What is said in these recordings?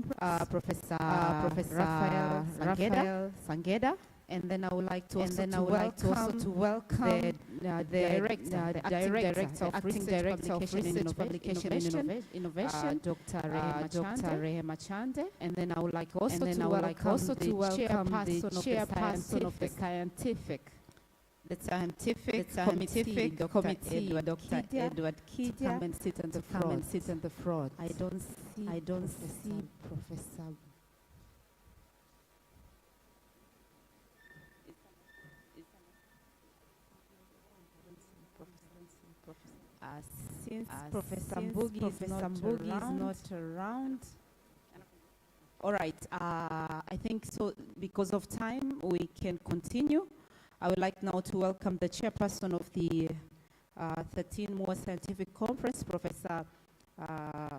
Professor Raphael Sangeda. And then I would like to also welcome the acting director of research publication and innovation, Dr. Rehema Chande. And then I would like also to welcome the chairperson of the scientific committee, Dr. Edward Kidia, to come and sit on the front. I don't see Professor. Since Professor Mbugi is not around. All right, I think so because of time we can continue. I would like now to welcome the chairperson of the 13 More Scientific Conference, Professor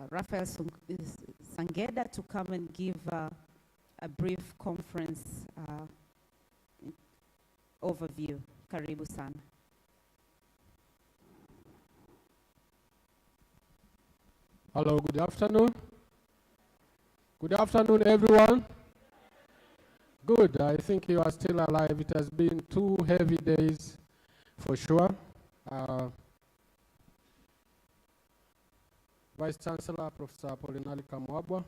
Raphael Sangeda, to come and give a brief conference overview. Karibu sana. Hello, good afternoon. Good afternoon, everyone. Good, I think you are still alive. It has been 2 heavy days for sure. Vice Chancellor, Professor Polinali Kamwabwa,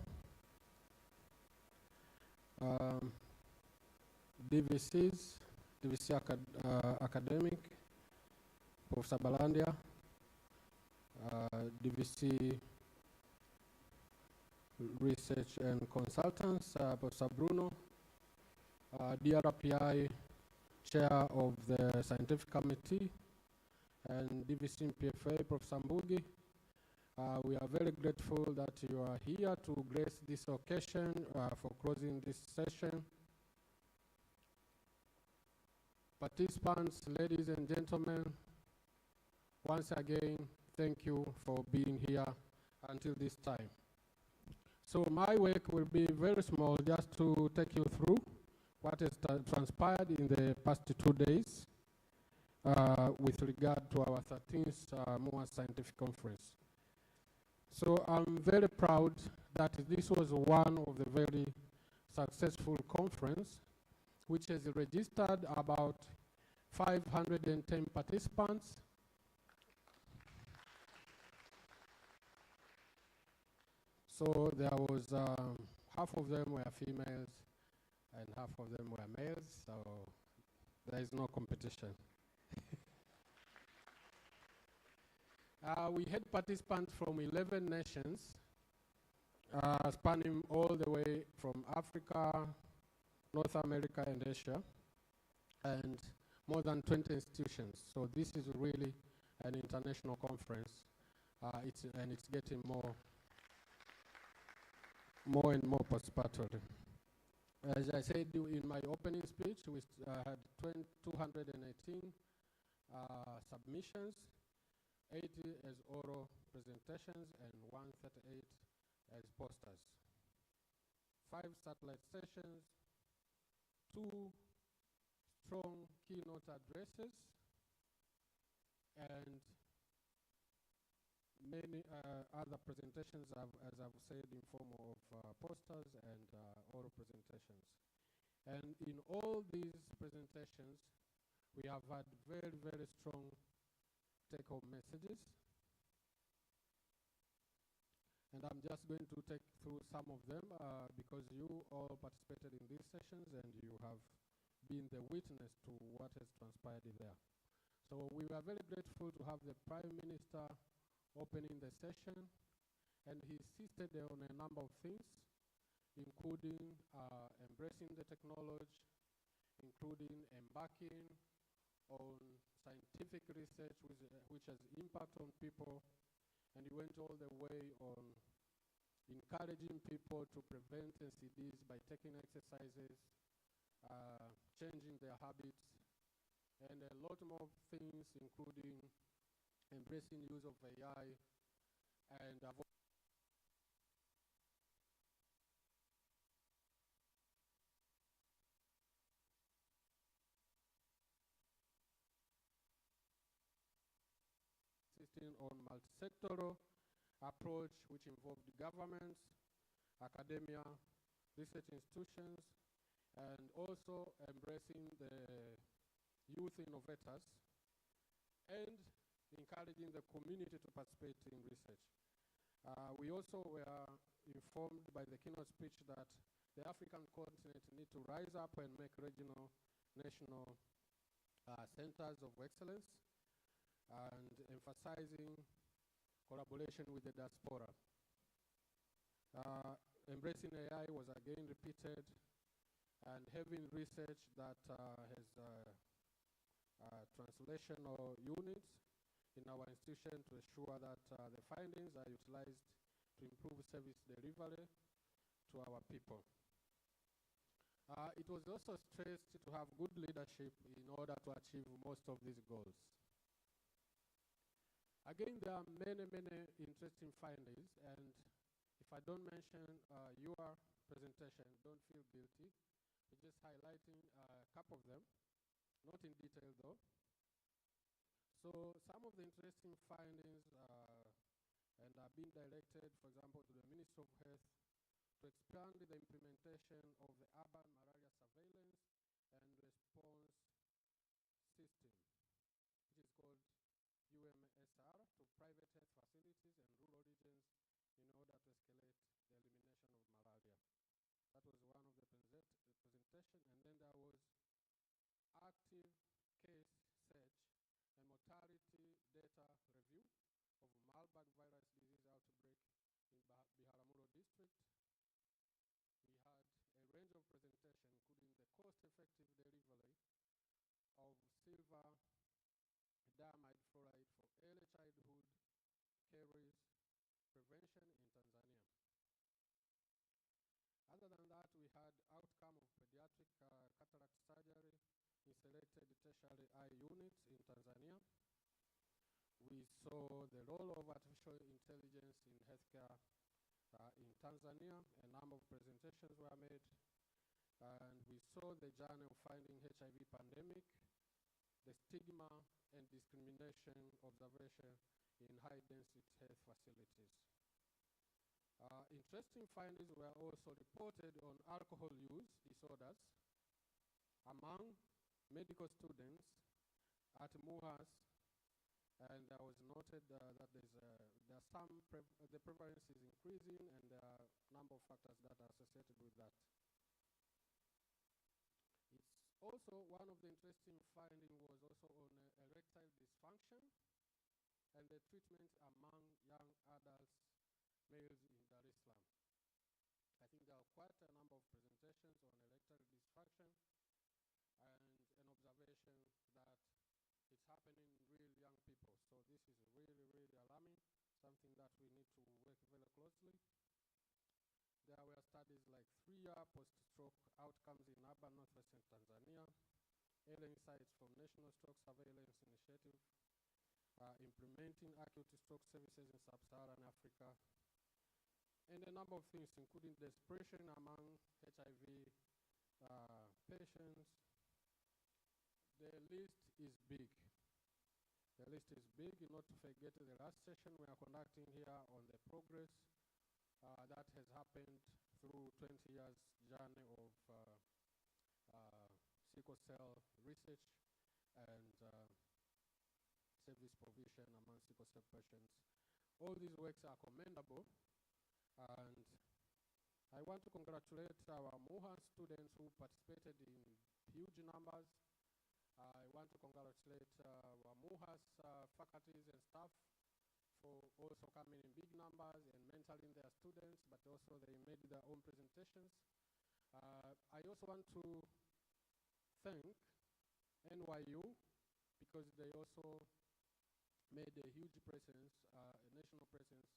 DVC Academic, Professor Balandia, DVC Research and Consultants, Professor Bruno, DRPI Chair of the Scientific Committee, and DVC PFA, Professor Mbugi. We are very grateful that you are here to grace this occasion for closing this session. Participants, ladies and gentlemen, once again, thank you for being here until this time. So my work will be very small, just to take you through what has transpired in the past 2 days with regard to our 13th MOA Scientific Conference. So I'm very proud that this was one of the very successful conference, which has registered about 510 participants. So there was half of them were females and half of them were males, so there is no competition. We had participants from 11 nations, spanning all the way from Africa, North America, and Asia, and more than 20 institutions. So this is really an international conference, and it's getting more and more participatory. As I said in my opening speech, we had 218 submissions, 80 as oral presentations, and 138 as posters. 5 satellite sessions, 2 strong keynote addresses, and many other presentations, as I've said, in form of posters and oral presentations. And in all these presentations, we have had very, very strong take-home messages. And I'm just going to take through some of them because you all participated in these sessions and you have been the witness to what has transpired in there. So we were very grateful to have the Prime Minister opening the session, and he insisted on a number of things, including embracing the technology, including embarking on scientific research which has impact on people, and he went all the way on encouraging people to prevent NCDs by taking exercises, changing their habits, and a lot more things, including embracing use of AI and insisting on multi-sectoral approach, which involved governments, academia, research institutions, and also embracing the youth innovators and encouraging the community to participate in research. We also were informed by the keynote speech that the African continent need to rise up and make regional, national centers of excellence, and emphasizing collaboration with the diaspora. Embracing AI was again repeated, and having research that has translational units in our institution to ensure that the findings are utilized to improve service delivery to our people. It was also stressed to have good leadership in order to achieve most of these goals. Again, there are many, many interesting findings, and if I don't mention your presentation, don't feel guilty. We're just highlighting a couple of them, not in detail though. So some of the interesting findings and are being directed, for example, to the Ministry of Health to expand the implementation of the urban malaria surveillance and response system, which is called UMSR, to private health facilities and rural regions in order to escalate the elimination of malaria. That was one of the presentation, and then there was active case search and mortality data review of Marburg virus disease outbreak in Biharamulo district. We had a range of presentation, including the cost-effective delivery of silver diamide fluoride for early childhood caries prevention in Tanzania. Other than that, we had outcome of pediatric cataract surgery in selected tertiary eye units in Tanzania. We saw the role of artificial intelligence in healthcare in Tanzania. A number of presentations were made. And we saw the journey of finding HIV pandemic, the stigma and discrimination observation in high-density health facilities. Interesting findings were also reported on alcohol use disorders among medical students at MUHAS, and there was noted that the prevalence is increasing, and there are a number of factors that are associated with that. It's also one of the interesting findings was also on erectile dysfunction and the treatment among young adults, males in Dar es Salaam. I think there are quite a number of presentations on erectile dysfunction and an observation that it's happening in real young people. So this is really, really alarming, something that we need to work very closely. There were studies like 3-year post-stroke outcomes in urban northwestern Tanzania, early insights from National Stroke Surveillance Initiative, implementing acute stroke services in sub-Saharan Africa, and a number of things, including desperation among HIV patients. The list is big. The list is big. Not to forget the last session we are conducting here on the progress that has happened through 20 years journey of sickle cell research and service provision among sickle cell patients. All these works are commendable, and I want to congratulate our MUHAS students who participated in huge numbers. I want to congratulate our MUHAS faculties and staff for also coming in big numbers and mentoring their students, but also they made their own presentations. I also want to thank NYU because they also made a huge presence, a national presence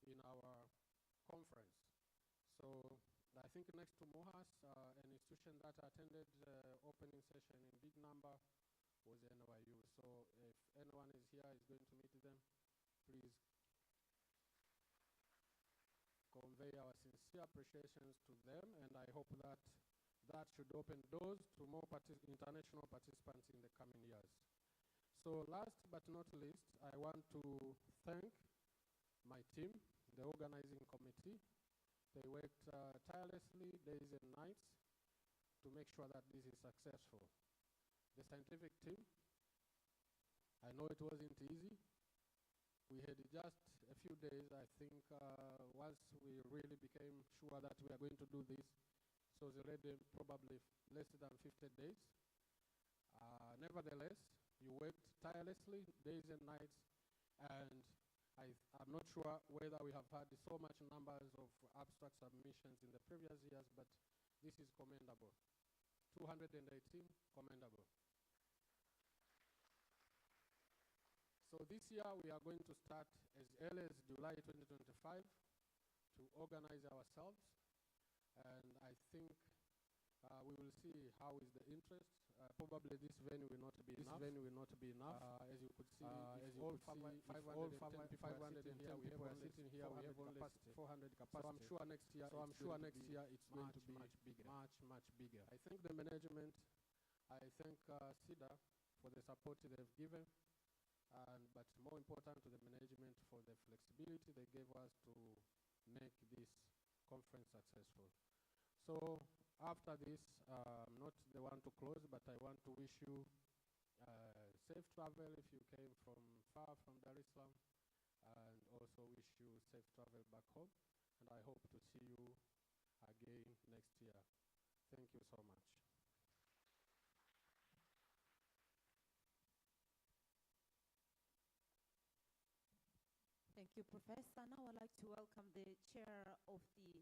in our conference. So I think next to MUHAS, an institution that attended the opening session in big number was NYU. So if anyone is here is going to meet them, please convey our sincere appreciations to them, and I hope that that should open doors to more international participants in the coming years. So last but not least, I want to thank my team, the organizing committee, They worked tirelessly days and nights to make sure that this is successful. The scientific team, I know it wasn't easy. We had just a few days, I think, once we really became sure that we are going to do this, so it was already probably less than 50 days. Nevertheless, you worked tirelessly, days and nights, and I'm not sure whether we have had so much numbers of abstract submissions in the previous years, but this is commendable. 218, commendable. So this year we are going to start as early as July 2025 to organize ourselves, and I think we will see how is the interest. Probably this venue will not be enough. As you could see, if all 510 people are sitting here, we have only 400 capacity. So I'm sure next year it's going to be much bigger. I thank the management. I thank SIDA for the support they've given, but more important to the management for the flexibility they gave us to make this conference successful. So after this, I'm not the one to close, but I want to wish you safe travel if you came from far from Dar es Salaam, and also wish you safe travel back home. And I hope to see you again next year. Thank you so much. Thank you, Professor. Now I'd like to welcome the chair of the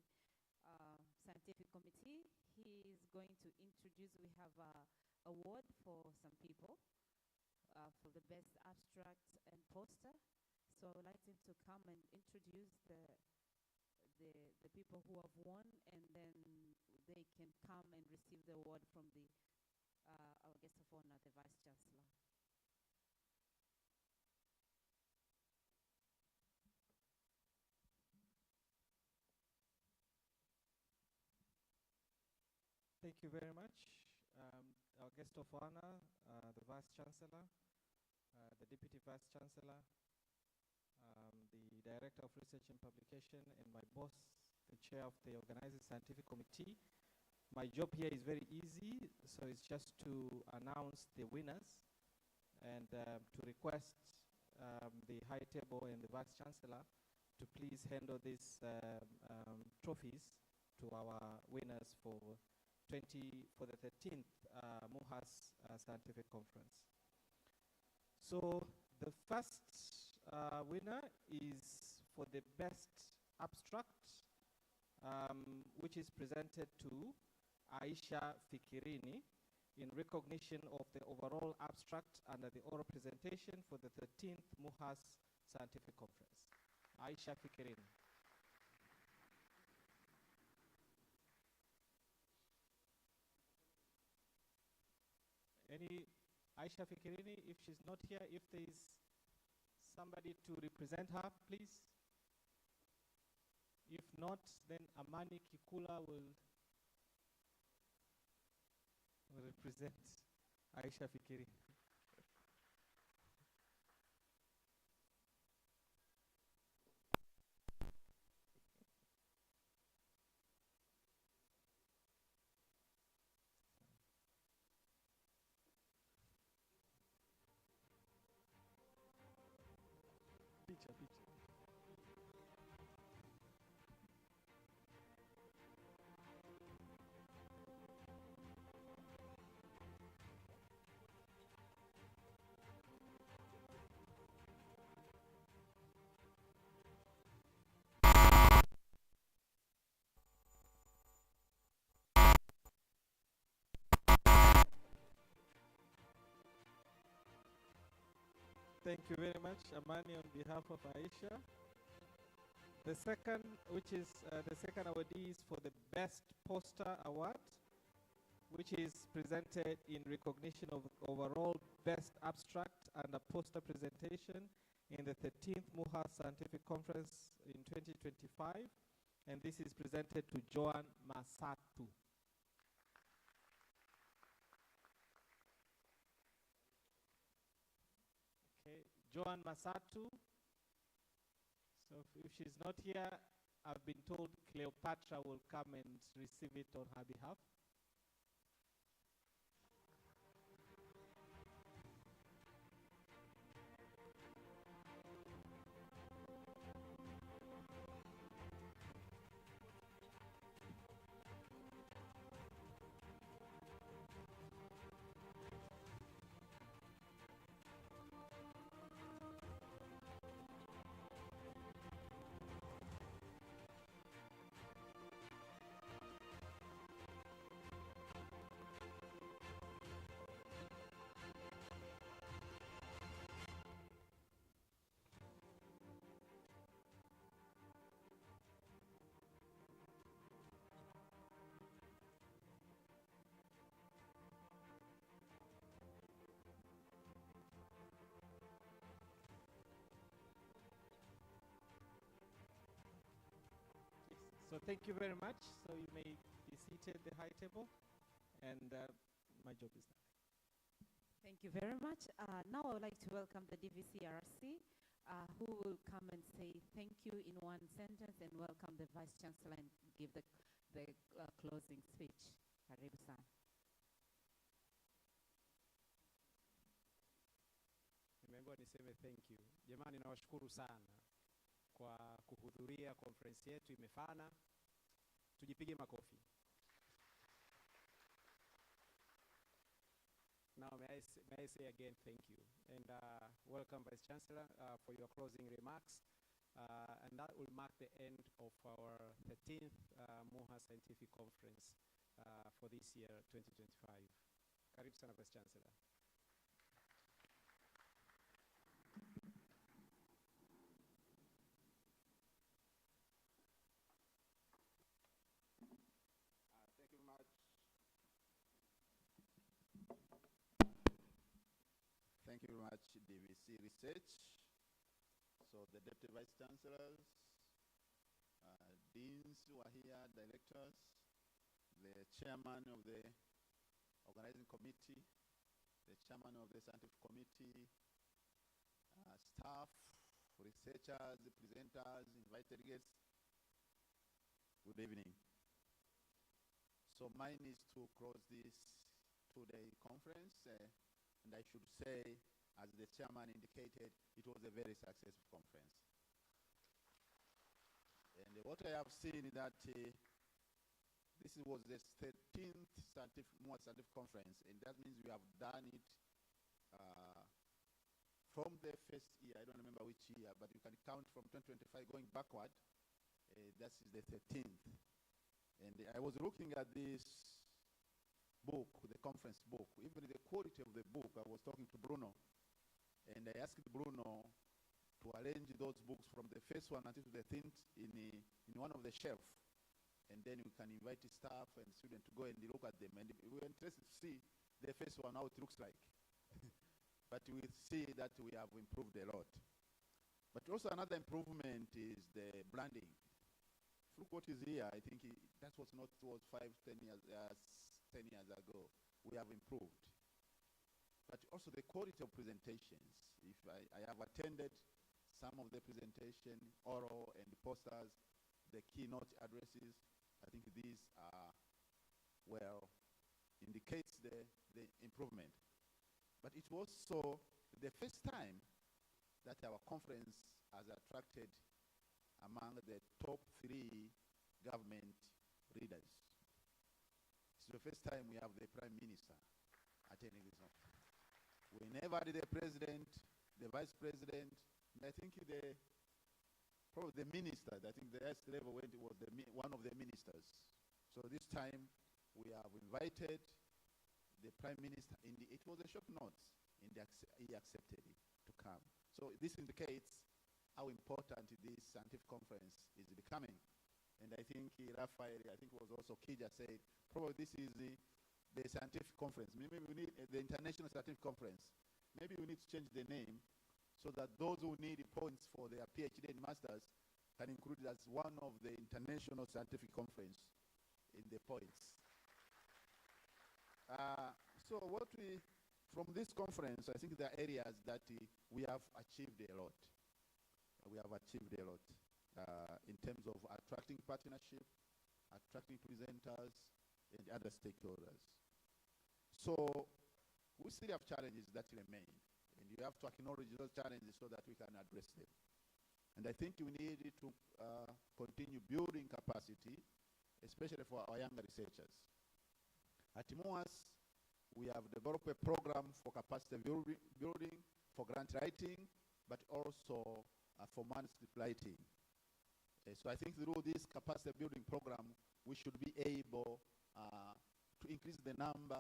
scientific committee. He is going to introduce, we have an award for some people for the best abstract and poster. So I would like him to come and introduce the people who have won, and then they can come and receive the award from the our guest of honor, the Vice Chancellor. Thank you very much. Our guest of honor, the Vice Chancellor, the Deputy Vice Chancellor, the Director of Research and Publication, and my boss, the Chair of the Organizing Scientific Committee. My job here is very easy, so it's just to announce the winners and to request the High Table and the Vice Chancellor to please handle these trophies to our winners for the 13th MUHAS Scientific Conference. So the first winner is for the best abstract, which is presented to Aisha Fikirini in recognition of the overall abstract under the oral presentation for the 13th MUHAS Scientific Conference. Aisha Fikirini. Aisha Fikirini, if she's not here, if there is somebody to represent her, please. If not, then Amani Kikula will represent Aisha Fikirini. Picture. Thank you very much, Amani, on behalf of Aisha. The second, which is the second awardee, is for the Best Poster Award, which is presented in recognition of overall Best Abstract and a Poster Presentation in the 13th MUHAS Scientific Conference in 2025. And this is presented to Joan Masatu. Okay, Joan Masatu. So if she's not here, I've been told Cleopatra will come and receive it on her behalf. So thank you very much. So you may be seated at the high table, and my job is done. Thank you very much. Now I would like to welcome the DVCRC, who will come and say thank you in one sentence and welcome the Vice Chancellor and give the closing speech. Karibu sana. Nimeambiwa niseme thank you. Jamani, nawashukuru sana kwa kuhudhuria conference yetu imefana. Tujipige makofi. Now may I say again thank you and welcome Vice Chancellor for your closing remarks. And that will mark the end of our 13th Muha Scientific Conference for this year 2025. Karibu sana Vice Chancellor. Thank you very much, DVC Research. So the Deputy Vice Chancellors, Deans who are here, Directors, the Chairman of the Organizing Committee, the Chairman of the Scientific Committee, staff, researchers, presenters, invited guests, good evening. So mine is to close this two-day conference, and I should say, as the chairman indicated, it was a very successful conference. And what I have seen is that this was the 13th Muha Scientific Conference, and that means we have done it from the first year. I don't remember which year, but you can count from 2025 going backward. That is the 13th. And I was looking at this book, the conference book, even the quality of the book. I was talking to Bruno, and I asked Bruno to arrange those books from the first one until the 13th in one of the shelves. And then we can invite the staff and students to go and look at them. And we were interested to see the first one, how it looks like. But we see that we have improved a lot. But also another improvement is the branding. Look what is here. I think that was not 5, 10 years, 10 years ago. We have improved. But also the quality of presentations. If I have attended some of the presentation, oral and posters, the keynote addresses, I think these are, well, indicates the improvement. But it was also the first time that our conference has attracted among the top 3 government leaders. It's the first time we have the Prime Minister attending this one. We never had the President, the Vice President, and I think probably the minister. I think the highest level went was one of the ministers. So this time we have invited the Prime Minister. It was a short note, and he accepted it to come. So this indicates how important this scientific conference is becoming. And I think Raphael, I think it was also Kija said, probably this is the scientific conference. Maybe we need the International Scientific Conference. Maybe we need to change the name so that those who need points for their PhD and Masters can include it as one of the International Scientific Conference in the points. So from this conference, I think there are areas that we have achieved a lot. We have achieved a lot. in terms of attracting partnership, attracting presenters, and other stakeholders. So we still have challenges that remain, and you have to acknowledge those challenges so that we can address them. And I think we need to continue building capacity, especially for our younger researchers. At MUAS, we have developed a program for capacity building, for grant writing, but also for manuscript writing. So I think through this capacity building program, we should be able to increase the number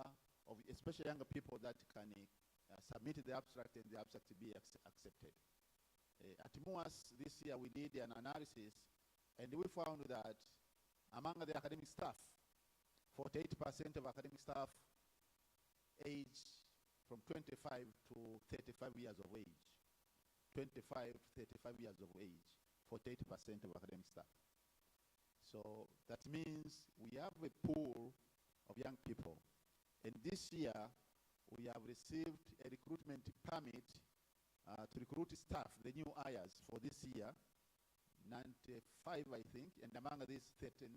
of especially younger people that can submit the abstract and the abstract to be accepted. At MUAS this year we did an analysis and we found that among the academic staff, 48% of academic staff age from 25 to 35 years of age. 25 to 35 years of age, 48% of academic staff. So that means we have a pool of young people. And this year, we have received a recruitment permit to recruit staff, the new hires for this year, 95, I think, and among these 39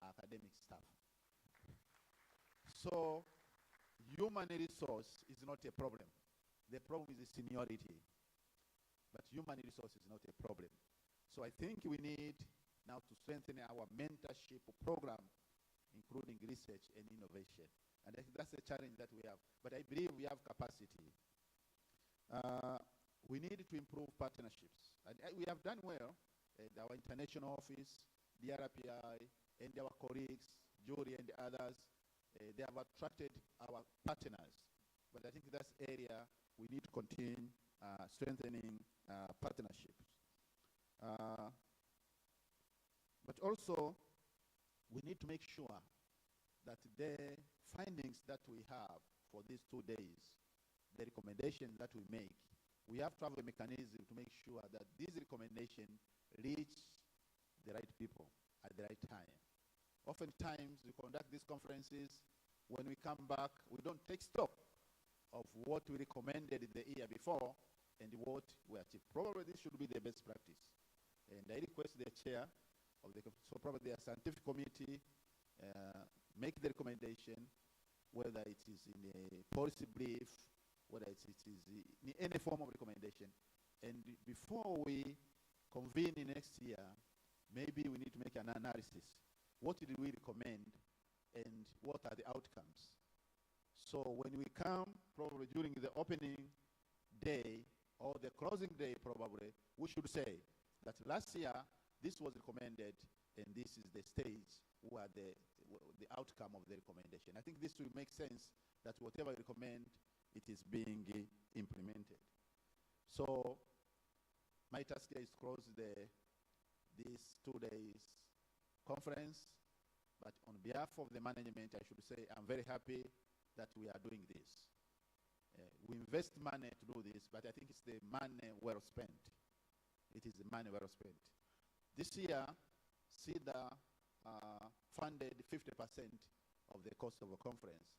academic staff. So human resource is not a problem. The problem is the seniority. But human resource is not a problem. So I think we need now to strengthen our mentorship program, including research and innovation. And I think that's the challenge that we have. But I believe we have capacity. We need to improve partnerships. And we have done well. Our international office, the RPI, and our colleagues, Jury and others, they have attracted our partners. But I think that's the area we need to continue strengthening partnerships. But also, we need to make sure that the findings that we have for these 2 days, the recommendations that we make, we have to have a mechanism to make sure that these recommendations reach the right people at the right time. Oftentimes, we conduct these conferences. When we come back, we don't take stock of what we recommended the year before and what we achieved. Probably this should be the best practice. And I request the chair of the, so probably the scientific committee make the recommendation, whether it is in a policy brief, whether it is in any form of recommendation. And before we convene in next year, maybe we need to make an analysis. What did we recommend and what are the outcomes? So when we come, probably during the opening day or the closing day probably, we should say that last year this was recommended and this is the stage where the outcome of the recommendation. I think this will make sense that whatever we recommend, it is being implemented. So my task here is to close this 2 days conference, but on behalf of the management, I should say I'm very happy that we are doing this. We invest money to do this, but I think it's the money well spent. It is the money well spent. This year, CEDA funded 50% of the cost of a conference,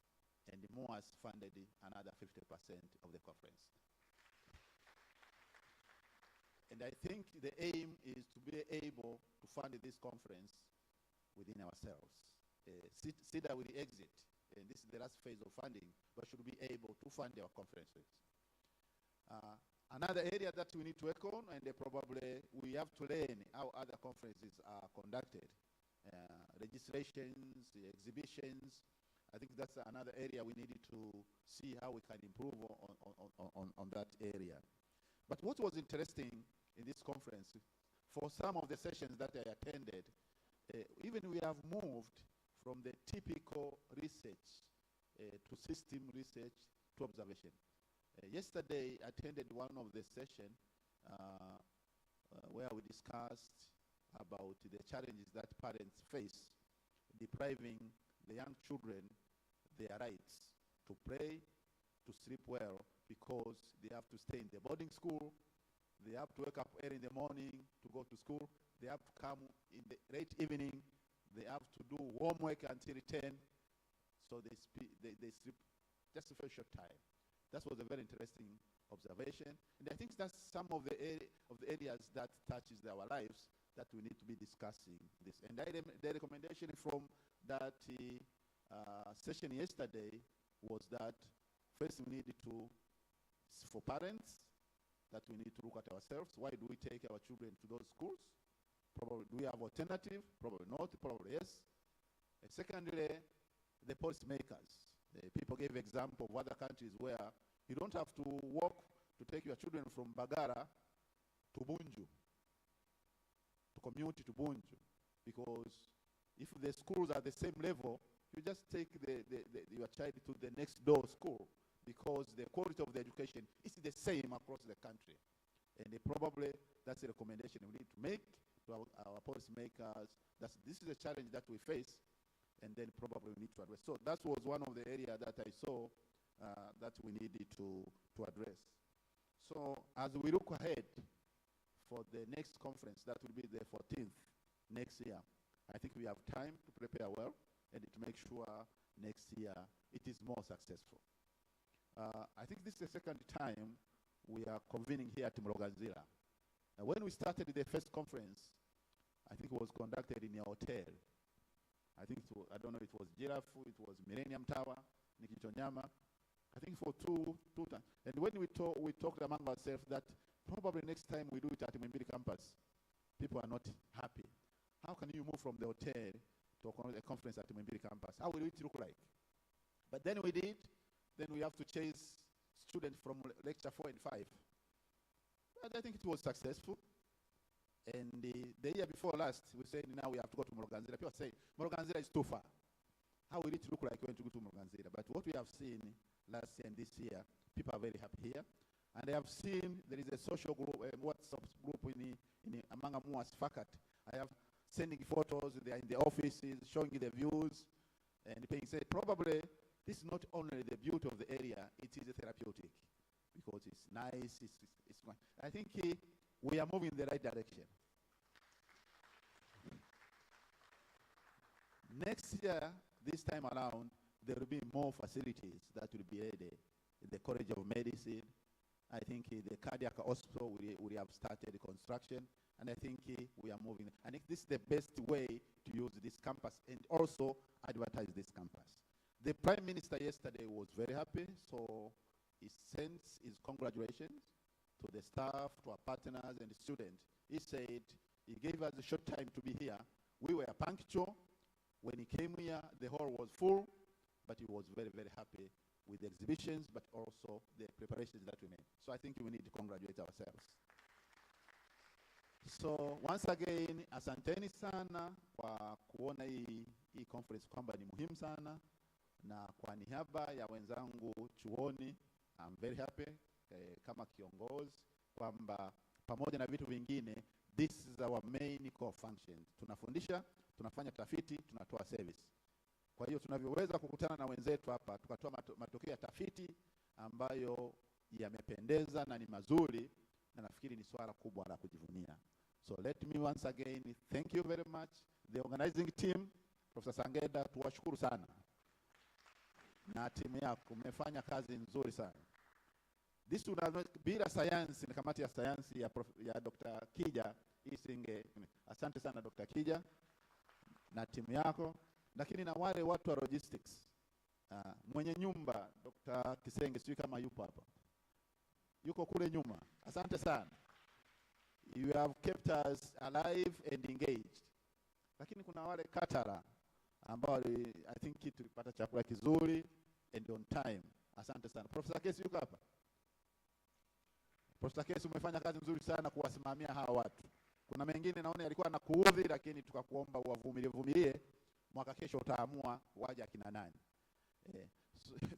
and the MUAS funded another 50% of the conference. And I think the aim is to be able to fund this conference within ourselves. CEDA will exit, and this is the last phase of funding, but should be able to fund our conferences. Another area that we need to work on, and probably we have to learn how other conferences are conducted. Registrations, exhibitions, I think that's another area we needed to see how we can improve on that area. But what was interesting in this conference, for some of the sessions that I attended, even we have moved from the typical research to system research to observation. Yesterday, I attended one of the sessions where we discussed about the challenges that parents face, depriving the young children their rights to play, to sleep well, because they have to stay in the boarding school, they have to wake up early in the morning to go to school, they have to come in the late evening, they have to do homework until 10, so they sleep just a very short time. That was a very interesting observation, and I think that's some of the areas that touches our lives, that we need to be discussing this. And the recommendation from that session yesterday was that first we need to, for parents, that we need to look at ourselves. Why do we take our children to those schools? Probably, do we have alternative? Probably not, probably yes. And secondly, the policymakers. People gave example of other countries where you don't have to walk to take your children from Bagara to Bunju, to commute to Bunju, because if the schools are the same level, you just take your child to the next door school, because the quality of the education is the same across the country. And probably that's a recommendation we need to make to our policymakers. This is a challenge that we face, and then probably we need to address. So that was one of the areas that I saw that we needed to address. So as we look ahead for the next conference, that will be the 14th next year, I think we have time to prepare well and to make sure next year it is more successful. I think this is the second time we are convening here at Muhimbili. When we started the first conference, I think it was conducted in a hotel. I think I don't know, it was Giraffe, it was Millennium Tower, Nikitonyama. I think for two times. And when we talked among ourselves that probably next time we do it at Muhimbili campus, people are not happy. How can you move from the hotel to a conference at Muhimbili campus? How will it look like? But then we did. Then we have to chase students from lecture 4 and 5. But I think it was successful. And the year before last, we said now we have to go to Muhimbili. People say Muhimbili is too far. How will it look like when to go to Muhimbili? But what we have seen last year and this year, people are very happy here. And I have seen there is a social group, WhatsApp group among Amua's faculty. I have sending photos, they are in the offices, showing the views, and they say probably this is not only the beauty of the area, it is therapeutic, because it's nice, it's fun. I think we are moving in the right direction. Next year, this time around, there will be more facilities that will be added. The College of Medicine, I think the cardiac hospital, we have started construction, and I think we are moving. I think this is the best way to use this campus and also advertise this campus. The Prime Minister yesterday was very happy, so he sends his congratulations to the staff, to our partners and the students. He said he gave us a short time to be here. We were punctual. When he came here, the hall was full, but he was very, very happy with the exhibitions, but also the preparations that we made. So I think we need to congratulate ourselves. So once again, asanteni sana kwa kuona hii conference kwamba ni muhimu sana, na kwa niaba ya wenzangu chuoni, I'm very happy kama kiongozi kwamba pamoja na vitu vingine, this is our main core function. Tunafundisha, tunafanya tafiti, tunatoa service. Kwa hiyo tunavyoweza kukutana na wenzetu hapa, tukatoa matokeo ya tafiti ambayo yamependeza na ni mazuri, na nafikiri ni swala kubwa la kujivunia. So let me once again thank you very much, the organizing team, Professor Sangeda, tuwashukuru sana. Na timu yako, mmefanya kazi nzuri sana. This would have bila sayansi, na kamati ya sayansi ya Dr. Kija, asante sana Dr. Kija na timu yako, lakini na wale watu wa logistics. Mwenye nyumba, Dr. Kisenge, sijui kama yupo hapa. Yuko kule nyuma. Asante sana. You have kept us alive and engaged. Lakini kuna wale katara ambao I think tulipata chakula kizuri and on time. Asante sana. Professor Kesi yuko hapa? Professor Kesi, umefanya kazi nzuri sana kuwasimamia hawa watu. Kuna mengine naona yalikuwa nakuudhi, lakini tukakuomba uwavumilie. Mwaka kesho utaamua waje akina nani.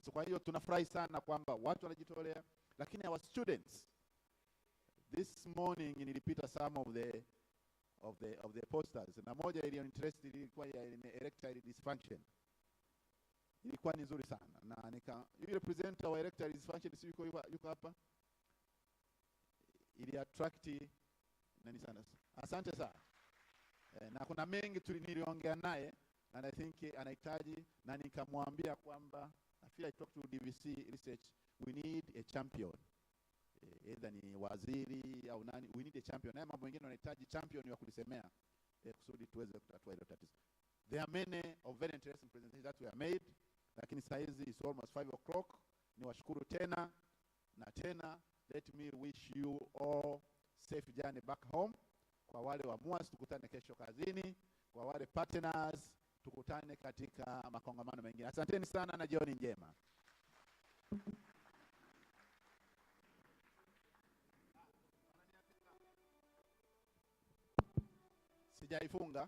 So kwa hiyo tunafurahi sana kwamba watu wanajitolea, lakini our students, this morning nilipita some of the posters, na moja iliyo interested ilikuwa ya erectile dysfunction. Ilikuwa ni nzuri sana, na you represent our erectile dysfunction, si yuko hapa, ili attract nani sana. Asante sana. Na kuna mengi niliongea naye, and I think anahitaji, na nikamwambia kwamba I feel I talked to DVC research, we need a champion. either ni waziri au nani, we need a champion. Na mambo mengine wanahitaji champion wa kulisemea kusudi tuweze kutatua hilo tatizo. There are many of very interesting presentations that were made, lakini saa hizi is almost 5 o'clock. Niwashukuru tena na tena. Let me wish you all safe journey back home. Kwa wale wa MUAS tukutane kesho kazini. Kwa wale partners tukutane katika makongamano mengine. Asanteni sana na jioni njema. Sijaifunga.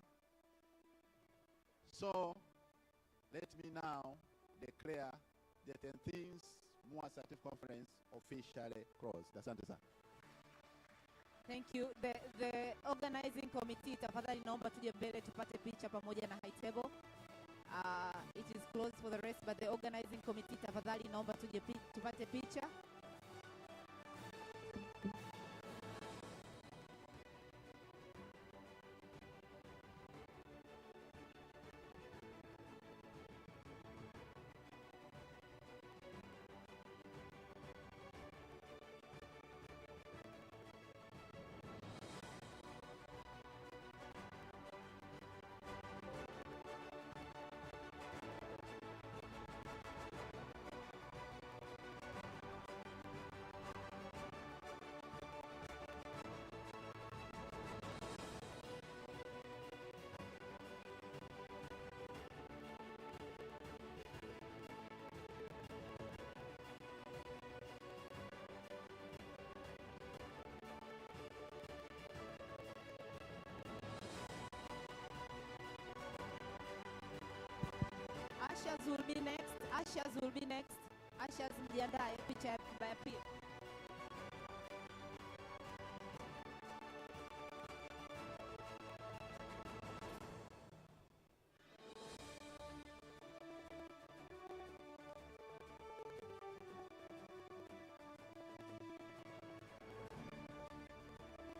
So let me now declare the 10th MUAS Scientific Conference officially closed. Asante sana. Thank you. The organizing committee, tafadhali naomba tuje mbele tupate picha pamoja na high table. It is closed for the rest, but the organizing committee, tafadhali naomba tuje tupate picha. Ushers will be next. Ushers will be next. Ushers mjiandae picha ya